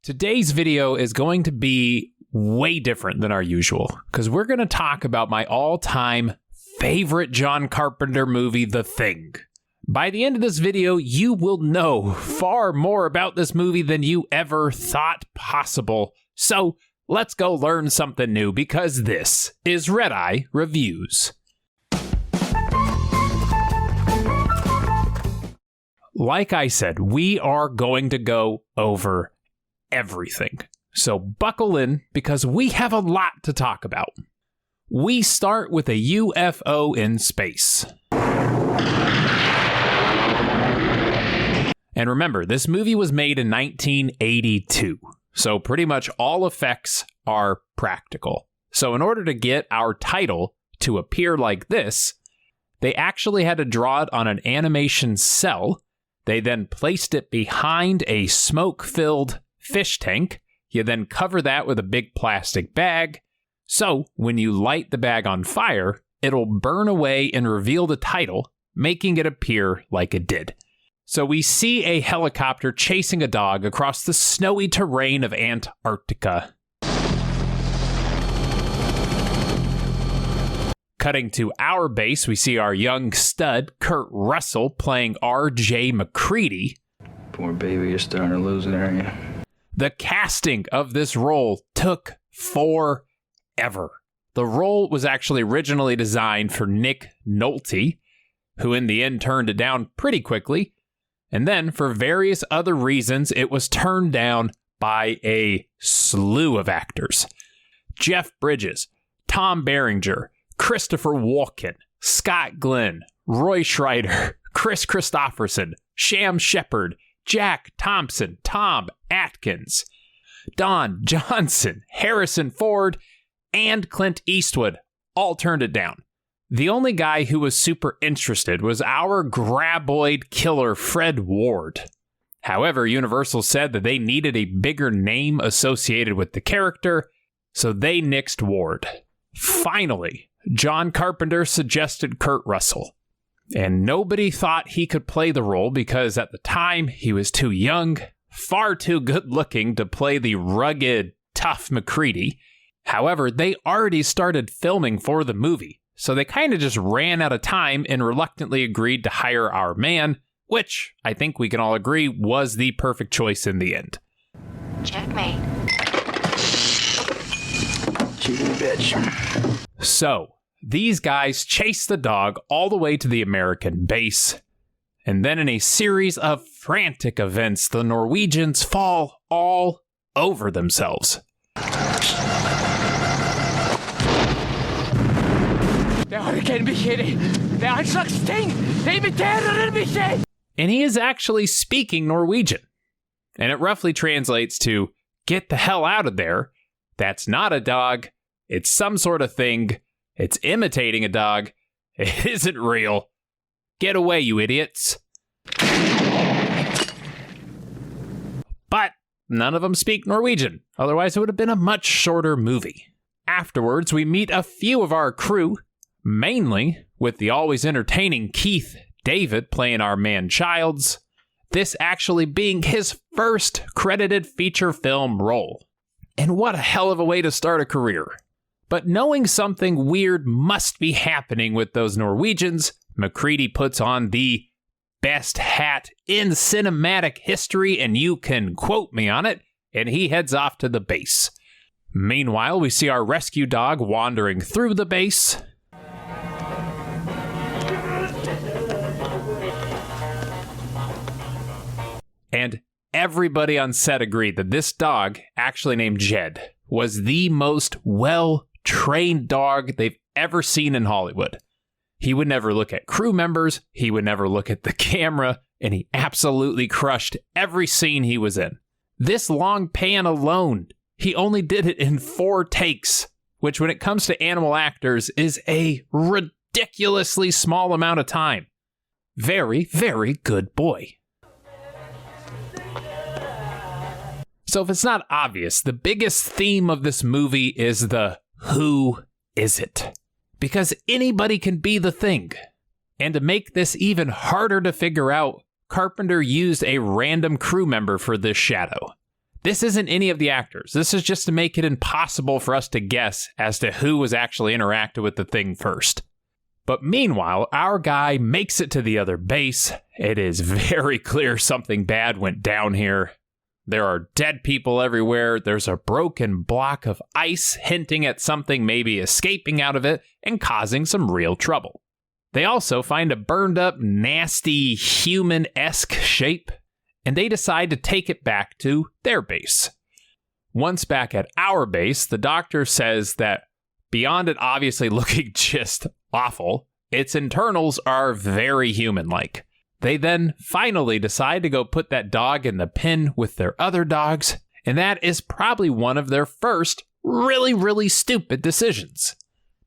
Today's video is going to be way different than our usual, because we're going to talk about my all-time favorite John Carpenter movie, The Thing. By the end of this video, you will know far more about this movie than you ever thought possible. So let's go learn something new, because this is Redeye Reviews. Like I said, we are going to go over everything. So buckle in, because we have a lot to talk about. We start with a UFO in space. And remember, this movie was made in 1982, so pretty much all effects are practical. So in order to get our title to appear like this, they actually had to draw it on an animation cell. They then placed it behind a smoke-filled fish tank. You then cover that with a big plastic bag. So when you light the bag on fire, it'll burn away and reveal the title, making it appear like it did. So we see a helicopter chasing a dog across the snowy terrain of Antarctica. Cutting to our base, we see our young stud, Kurt Russell, playing R.J. MacReady. Poor baby, you're starting to lose it, aren't you? The casting of this role took forever. The role was actually originally designed for Nick Nolte, who in the end turned it down pretty quickly. And then, for various other reasons, it was turned down by a slew of actors. Jeff Bridges, Tom Berenger, Christopher Walken, Scott Glenn, Roy Schreider, Chris Christopherson, Sham Shepard, Jack Thompson, Tom Atkins, Don Johnson, Harrison Ford, and Clint Eastwood all turned it down. The only guy who was super interested was our graboid killer, Fred Ward. However, Universal said that they needed a bigger name associated with the character, so they nixed Ward. Finally, John Carpenter suggested Kurt Russell. And nobody thought he could play the role because at the time he was too young, far too good looking to play the rugged, tough MacReady. However, they already started filming for the movie, so they kind of just ran out of time and reluctantly agreed to hire our man, which I think we can all agree was the perfect choice in the end. Checkmate. Cheating bitch. So, these guys chase the dog all the way to the American base, and then in a series of frantic events, the Norwegians fall all over themselves. And he is actually speaking Norwegian, and it roughly translates to, "Get the hell out of there. That's not a dog. It's some sort of thing. It's imitating a dog. It isn't real. Get away, you idiots." But none of them speak Norwegian. Otherwise, it would have been a much shorter movie. Afterwards, we meet a few of our crew, mainly with the always entertaining Keith David playing our man Childs, this actually being his first credited feature film role. And what a hell of a way to start a career. But knowing something weird must be happening with those Norwegians, MacReady puts on the best hat in cinematic history, and you can quote me on it, and he heads off to the base. Meanwhile, we see our rescue dog wandering through the base. And everybody on set agreed that this dog, actually named Jed, was the most well-trained dog they've ever seen in Hollywood. He would never look at crew members, he would never look at the camera, and he absolutely crushed every scene he was in. This long pan alone, he only did it in 4 takes, which when it comes to animal actors is a ridiculously small amount of time. Very, very good boy. So if it's not obvious, the biggest theme of this movie is the who is it? Because anybody can be the thing. And to make this even harder to figure out, Carpenter used a random crew member for this shadow. This isn't any of the actors. This is just to make it impossible for us to guess as to who was actually interacted with the thing first. But meanwhile, our guy makes it to the other base. It is very clear something bad went down here. There are dead people everywhere. There's a broken block of ice hinting at something maybe escaping out of it and causing some real trouble. They also find a burned up, nasty, human-esque shape, and they decide to take it back to their base. Once back at our base, the doctor says that beyond it obviously looking just awful, its internals are very human-like. They then finally decide to go put that dog in the pen with their other dogs, and that is probably one of their first really, really stupid decisions.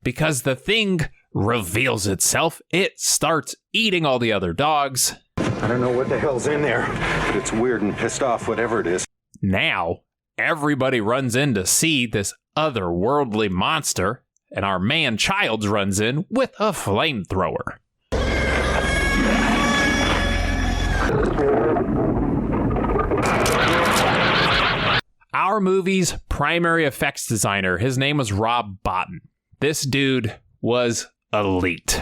Because the thing reveals itself, it starts eating all the other dogs. I don't know what the hell's in there, but it's weird and pissed off, whatever it is. Now, everybody runs in to see this otherworldly monster, and our man Childs runs in with a flamethrower. Our movie's primary effects designer, his name was Rob Bottin. This dude was elite.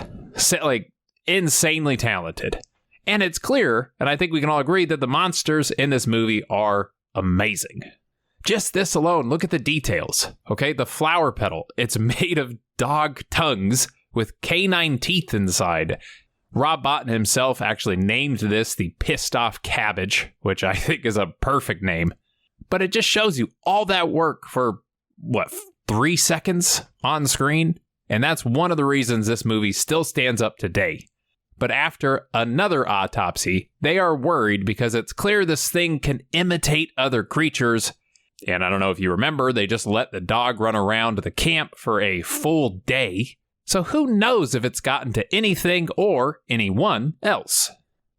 Like, insanely talented. And it's clear, and I think we can all agree, that the monsters in this movie are amazing. Just this alone, look at the details. Okay, the flower petal, it's made of dog tongues with canine teeth inside. Rob Bottin himself actually named this the pissed off cabbage, which I think is a perfect name. But it just shows you all that work for, 3 seconds on screen? And that's one of the reasons this movie still stands up today. But after another autopsy, they are worried because it's clear this thing can imitate other creatures. And I don't know if you remember, they just let the dog run around the camp for a full day. So who knows if it's gotten to anything or anyone else.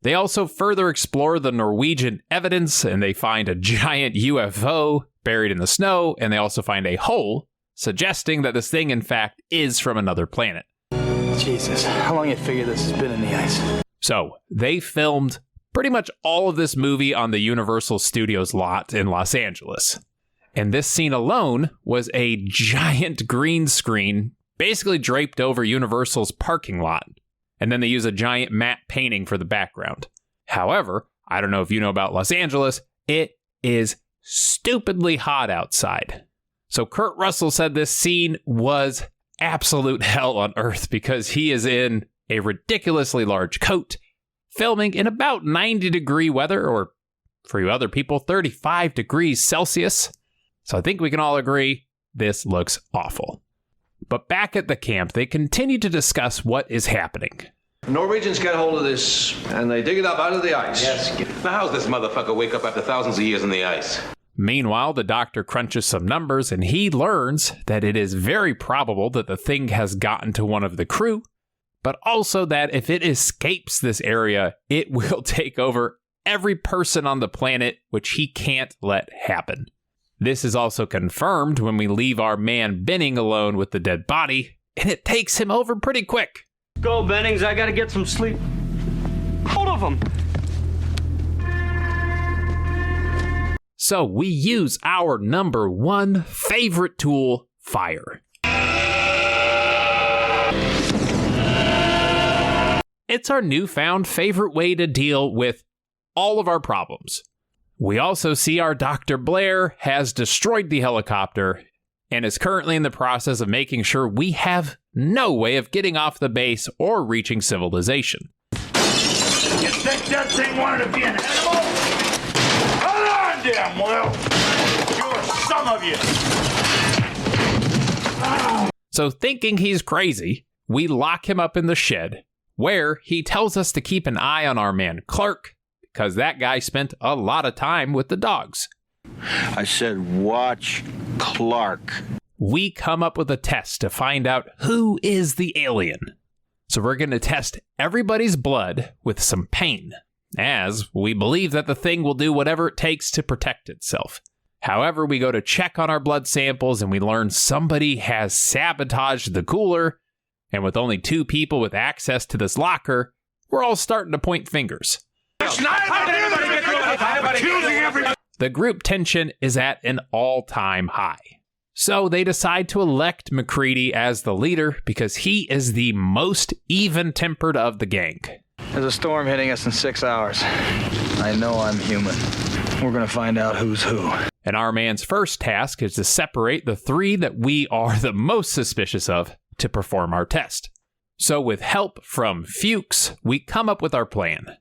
They also further explore the Norwegian evidence, and they find a giant UFO buried in the snow, and they also find a hole, suggesting that this thing, in fact, is from another planet. Jesus, how long you figure this has been in the ice? So, they filmed pretty much all of this movie on the Universal Studios lot in Los Angeles. And this scene alone was a giant green screen basically draped over Universal's parking lot. And then they use a giant matte painting for the background. However, I don't know if you know about Los Angeles, it is stupidly hot outside. So Kurt Russell said this scene was absolute hell on earth because he is in a ridiculously large coat, filming in about 90-degree weather, or for you other people, 35 degrees Celsius. So I think we can all agree this looks awful. But back at the camp, they continue to discuss what is happening. Norwegians get hold of this, and they dig it up out of the ice. Yes. Now how's this motherfucker wake up after thousands of years in the ice? Meanwhile, the doctor crunches some numbers, and he learns that it is very probable that the thing has gotten to one of the crew, but also that if it escapes this area, it will take over every person on the planet, which he can't let happen. This is also confirmed when we leave our man Benning alone with the dead body, and it takes him over pretty quick. Go, Bennings, I gotta get some sleep. Hold of him. So we use our number one favorite tool, fire. It's our newfound favorite way to deal with all of our problems. We also see our Dr. Blair has destroyed the helicopter and is currently in the process of making sure we have no way of getting off the base or reaching civilization. You think that thing wanted to be an animal? Hold on, damn well! You're some of you! So thinking he's crazy, we lock him up in the shed, where he tells us to keep an eye on our man Clark, because that guy spent a lot of time with the dogs. I said, watch Clark. We come up with a test to find out who is the alien. So we're going to test everybody's blood with some pain, as we believe that the thing will do whatever it takes to protect itself. However, we go to check on our blood samples and we learn somebody has sabotaged the cooler, and with only 2 people with access to this locker, we're all starting to point fingers. the group tension is at an all-time high. So they decide to elect MacReady as the leader because he is the most even-tempered of the gang. There's a storm hitting us in 6 hours. I know I'm human. We're gonna find out who's who. And our man's first task is to separate the 3 that we are the most suspicious of to perform our test. So with help from Fuchs, we come up with our plan.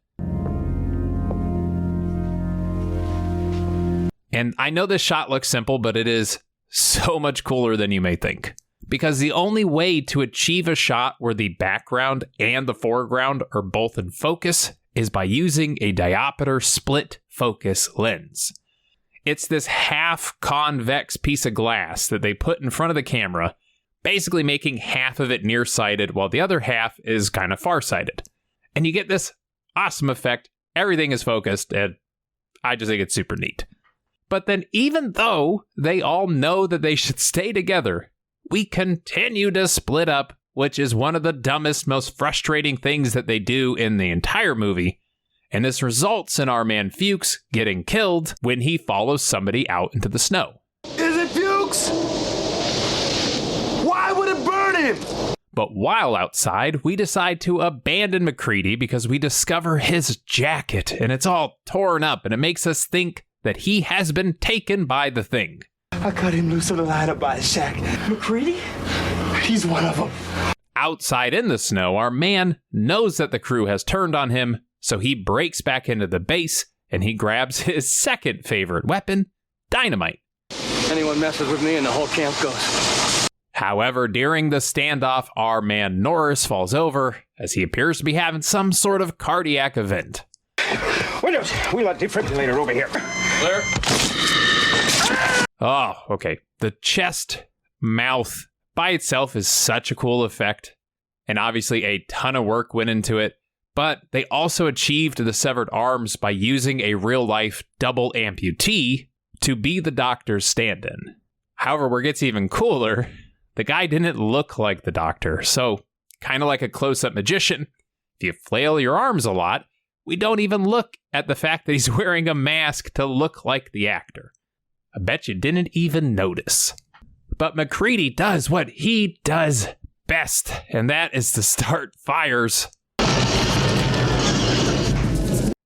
And I know this shot looks simple, but it is so much cooler than you may think. Because the only way to achieve a shot where the background and the foreground are both in focus is by using a diopter split focus lens. It's this half convex piece of glass that they put in front of the camera, basically making half of it nearsighted while the other half is kind of farsighted. And you get this awesome effect. Everything is focused, and I just think it's super neat. But then even though they all know that they should stay together, we continue to split up, which is one of the dumbest, most frustrating things that they do in the entire movie. And this results in our man Fuchs getting killed when he follows somebody out into the snow. Is it Fuchs? Why would it burn him? But while outside, we decide to abandon MacReady because we discover his jacket, and it's all torn up, and it makes us think that he has been taken by the thing. I cut him loose on the line up by the shack. MacReady? He's one of them. Outside in the snow, our man knows that the crew has turned on him, so he breaks back into the base, and he grabs his second favorite weapon, dynamite. Anyone messes with me and the whole camp goes. However, during the standoff, our man Norris falls over, as he appears to be having some sort of cardiac event. Windows, wheel a defibrillator over here. Blair? Oh, okay. The chest, mouth, by itself is such a cool effect, and obviously a ton of work went into it, but they also achieved the severed arms by using a real-life double amputee to be the doctor's stand-in. However, where it gets even cooler, the guy didn't look like the doctor, so kind of like a close-up magician, if you flail your arms a lot, we don't even look at the fact that he's wearing a mask to look like the actor. I bet you didn't even notice. But MacReady does what he does best, and that is to start fires.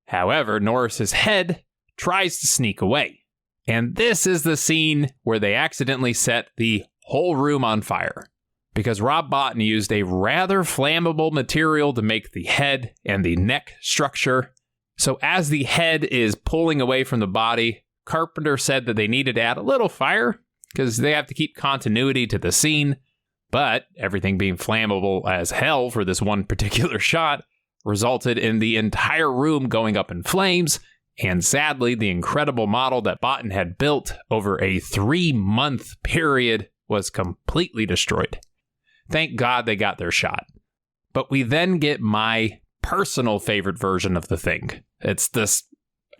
However, Norris's head tries to sneak away. And this is the scene where they accidentally set the whole room on fire. Because Rob Bottin used a rather flammable material to make the head and the neck structure. So as the head is pulling away from the body, Carpenter said that they needed to add a little fire because they have to keep continuity to the scene. But everything being flammable as hell for this one particular shot resulted in the entire room going up in flames. And sadly, the incredible model that Bottin had built over a 3-month period was completely destroyed. Thank God they got their shot. But we then get my personal favorite version of the thing. It's this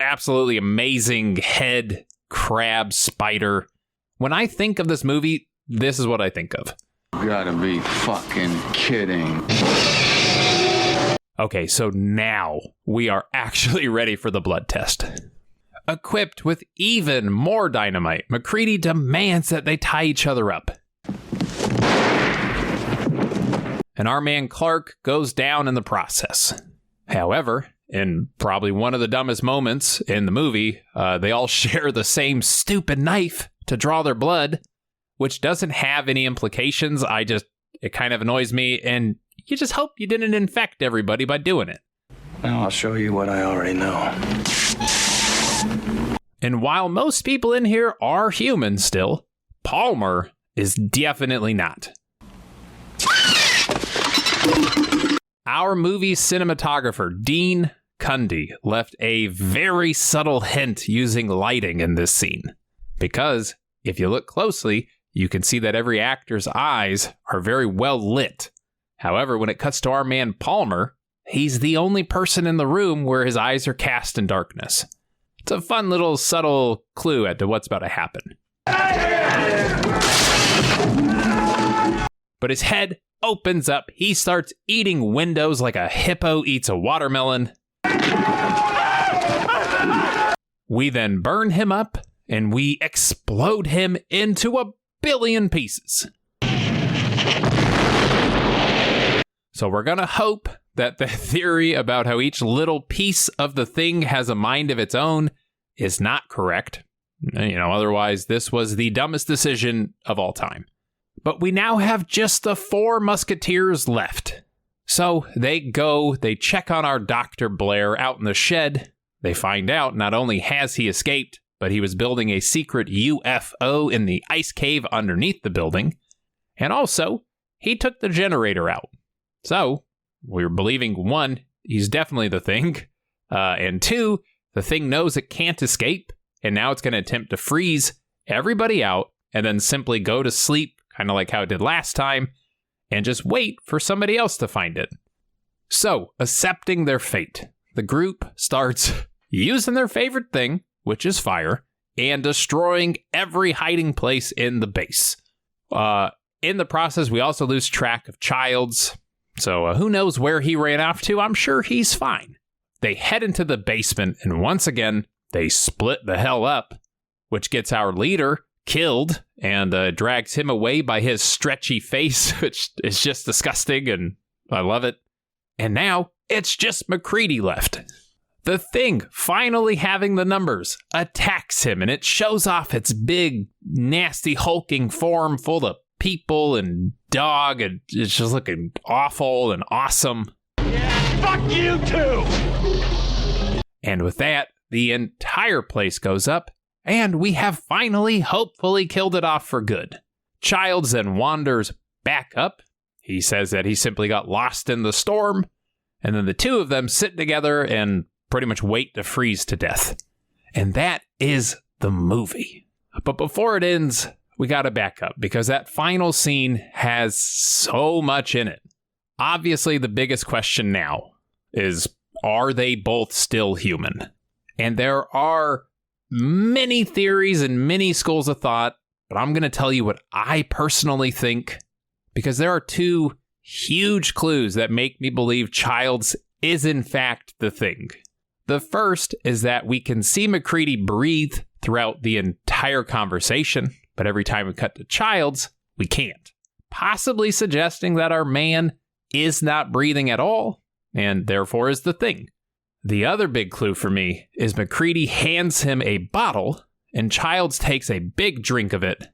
absolutely amazing head crab spider. When I think of this movie, this is what I think of. You gotta be fucking kidding. Okay, so now we are actually ready for the blood test. Equipped with even more dynamite, MacReady demands that they tie each other up. And our man Clark goes down in the process. However, in probably one of the dumbest moments in the movie, they all share the same stupid knife to draw their blood, which doesn't have any implications. It kind of annoys me, and you just hope you didn't infect everybody by doing it. Now I'll show you what I already know. And while most people in here are human still, Palmer is definitely not. Our movie cinematographer, Dean Cundy, left a very subtle hint using lighting in this scene. Because if you look closely, you can see that every actor's eyes are very well lit. However, when it cuts to our man Palmer, he's the only person in the room where his eyes are cast in darkness. It's a fun little subtle clue as to what's about to happen. But his head opens up. He starts eating windows like a hippo eats a watermelon. We then burn him up, and we explode him into 1 billion pieces. So we're going to hope that the theory about how each little piece of the thing has a mind of its own is not correct. Otherwise, this was the dumbest decision of all time. But we now have just the 4 musketeers left. So they check on our Dr. Blair out in the shed. They find out not only has he escaped, but he was building a secret UFO in the ice cave underneath the building. And also, he took the generator out. So, we're believing 1, he's definitely the thing. And 2, the thing knows it can't escape. And now it's going to attempt to freeze everybody out and then simply go to sleep, kind of like how it did last time, and just wait for somebody else to find it. So, accepting their fate, the group starts using their favorite thing, which is fire, and destroying every hiding place in the base. In the process, we also lose track of Childs. So who knows where he ran off to? I'm sure he's fine. They head into the basement, and once again, they split the hell up, which gets our leader killed and drags him away by his stretchy face, which is just disgusting, and I love it. And now, it's just MacReady left. The thing, finally having the numbers, attacks him, and it shows off its big, nasty, hulking form full of people and dog, and it's just looking awful and awesome. Yeah, fuck you too! And with that, the entire place goes up, and we have finally, hopefully, killed it off for good. Childs then wanders back up. He says that he simply got lost in the storm, and then the two of them sit together and pretty much wait to freeze to death. And that is the movie. But before it ends, we gotta back up, because that final scene has so much in it. Obviously, the biggest question now is, are they both still human? And there are many theories and many schools of thought, but I'm gonna tell you what I personally think, because there are 2 huge clues that make me believe Childs is in fact the thing. The first is that we can see MacReady breathe throughout the entire conversation, but every time we cut to Childs, we can't. Possibly suggesting that our man is not breathing at all, and therefore is the thing. The other big clue for me is MacReady hands him a bottle, and Childs takes a big drink of it.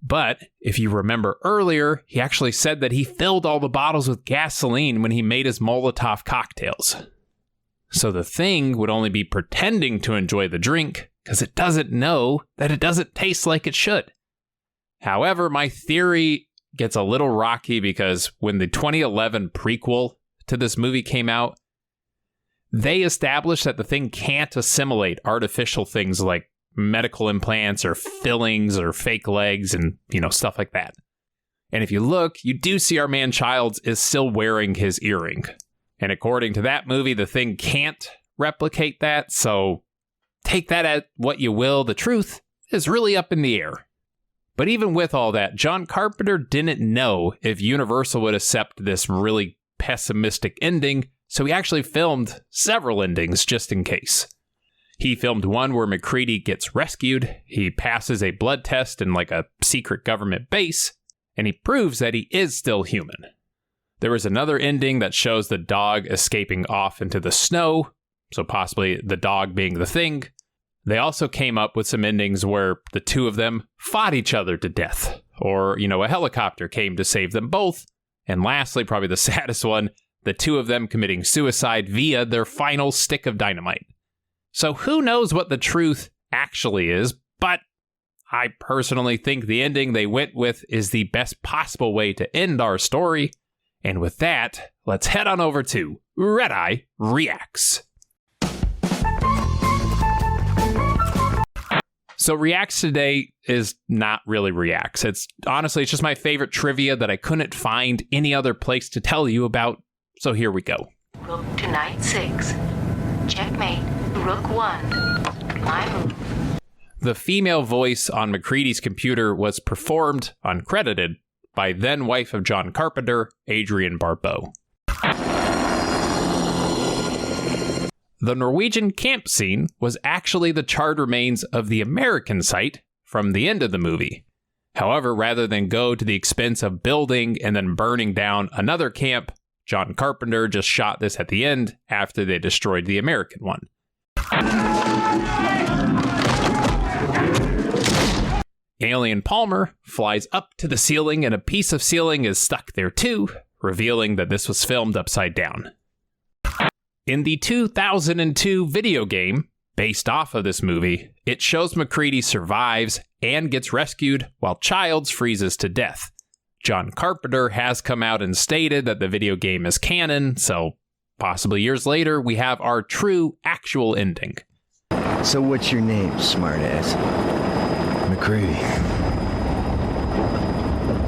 But if you remember earlier, he actually said that he filled all the bottles with gasoline when he made his Molotov cocktails. So the thing would only be pretending to enjoy the drink because it doesn't know that it doesn't taste like it should. However, my theory gets a little rocky because when the 2011 prequel to this movie came out, they established that the thing can't assimilate artificial things like medical implants or fillings or fake legs and, stuff like that. And if you look, you do see our man Childs is still wearing his earring. And according to that movie, the thing can't replicate that, so take that at what you will. The truth is really up in the air. But even with all that, John Carpenter didn't know if Universal would accept this really pessimistic ending, so he actually filmed several endings just in case. He filmed one where MacReady gets rescued, he passes a blood test in like a secret government base, and he proves that he is still human. There was another ending that shows the dog escaping off into the snow, so possibly the dog being the thing. They also came up with some endings where the two of them fought each other to death, or, a helicopter came to save them both. And lastly, probably the saddest one, the two of them committing suicide via their final stick of dynamite. So who knows what the truth actually is, but I personally think the ending they went with is the best possible way to end our story. And with that, let's head on over to Redeye Reacts. So Reacts today is not really Reacts. It's just my favorite trivia that I couldn't find any other place to tell you about. So here we go. Rook to knight 6. Checkmate. Rook 1. My move. The female voice on MacReady's computer was performed, uncredited, by then wife of John Carpenter, Adrienne Barbeau. The Norwegian camp scene was actually the charred remains of the American site from the end of the movie. However, rather than go to the expense of building and then burning down another camp, John Carpenter just shot this at the end after they destroyed the American one. Alien Palmer flies up to the ceiling and a piece of ceiling is stuck there too, revealing that this was filmed upside down. In the 2002 video game, based off of this movie, it shows MacReady survives and gets rescued while Childs freezes to death. John Carpenter has come out and stated that the video game is canon, so possibly years later, we have our true, actual ending. So what's your name, smartass? MacReady.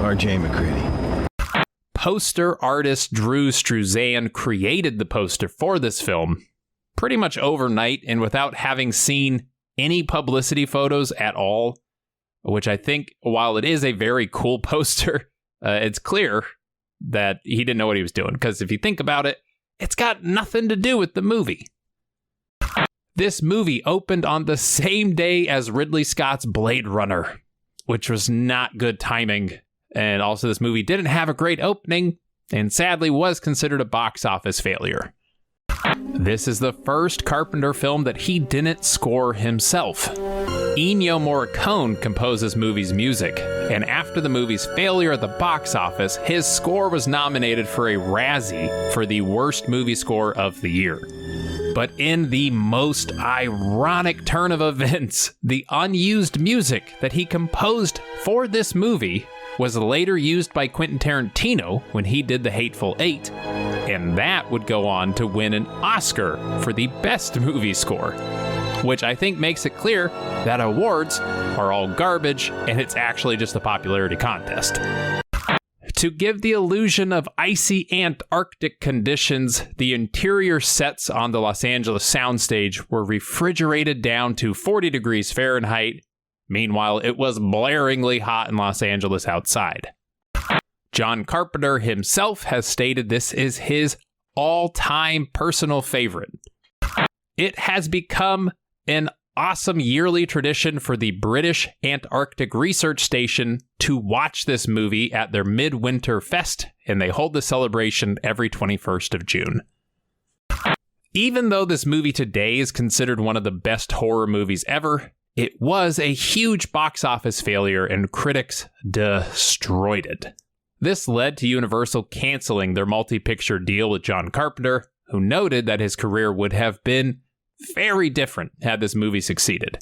R.J. MacReady. Poster artist Drew Struzan created the poster for this film pretty much overnight and without having seen any publicity photos at all, which I think, while it is a very cool poster, it's clear that he didn't know what he was doing, because if you think about it, it's got nothing to do with the movie. This movie opened on the same day as Ridley Scott's Blade Runner, which was not good timing. And also, this movie didn't have a great opening and sadly was considered a box office failure. This is the first Carpenter film that he didn't score himself. Ennio Morricone composed this movie's music, and after the movie's failure at the box office, his score was nominated for a Razzie for the worst movie score of the year. But in the most ironic turn of events, the unused music that he composed for this movie was later used by Quentin Tarantino when he did The Hateful Eight, and that would go on to win an Oscar for the best movie score, which I think makes it clear that awards are all garbage and it's actually just a popularity contest. To give the illusion of icy Antarctic conditions, the interior sets on the Los Angeles soundstage were refrigerated down to 40 degrees Fahrenheit. Meanwhile, it was blaringly hot in Los Angeles outside. John Carpenter himself has stated this is his all-time personal favorite. It has become an awesome yearly tradition for the British Antarctic Research Station to watch this movie at their Midwinter Fest, and they hold the celebration every 21st of June. Even though this movie today is considered one of the best horror movies ever, it was a huge box office failure and critics destroyed it. This led to Universal canceling their multi-picture deal with John Carpenter, who noted that his career would have been very different had this movie succeeded.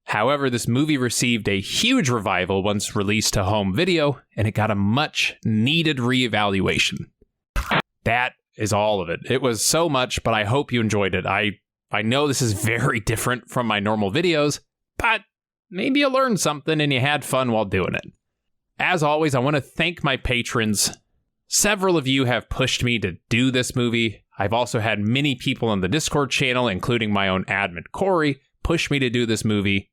However, this movie received a huge revival once released to home video, and it got a much needed reevaluation. That is all of it. It was so much, but I hope you enjoyed it. I know this is very different from my normal videos, but maybe you learned something and you had fun while doing it. As always, I want to thank my patrons. Several of you have pushed me to do this movie. I've also had many people on the Discord channel, including my own admin, Corey, push me to do this movie.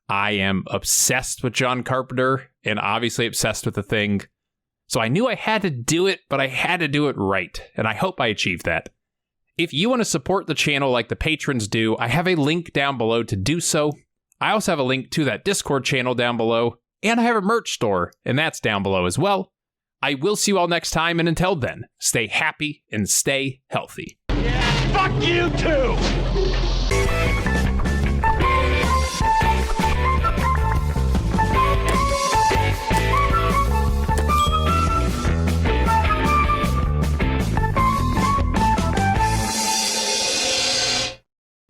I am obsessed with John Carpenter and obviously obsessed with The Thing. So I knew I had to do it, but I had to do it right, and I hope I achieved that. If you want to support the channel like the patrons do, I have a link down below to do so. I also have a link to that Discord channel down below, and I have a merch store, and that's down below as well. I will see you all next time, and until then, stay happy and stay healthy. Fuck you too!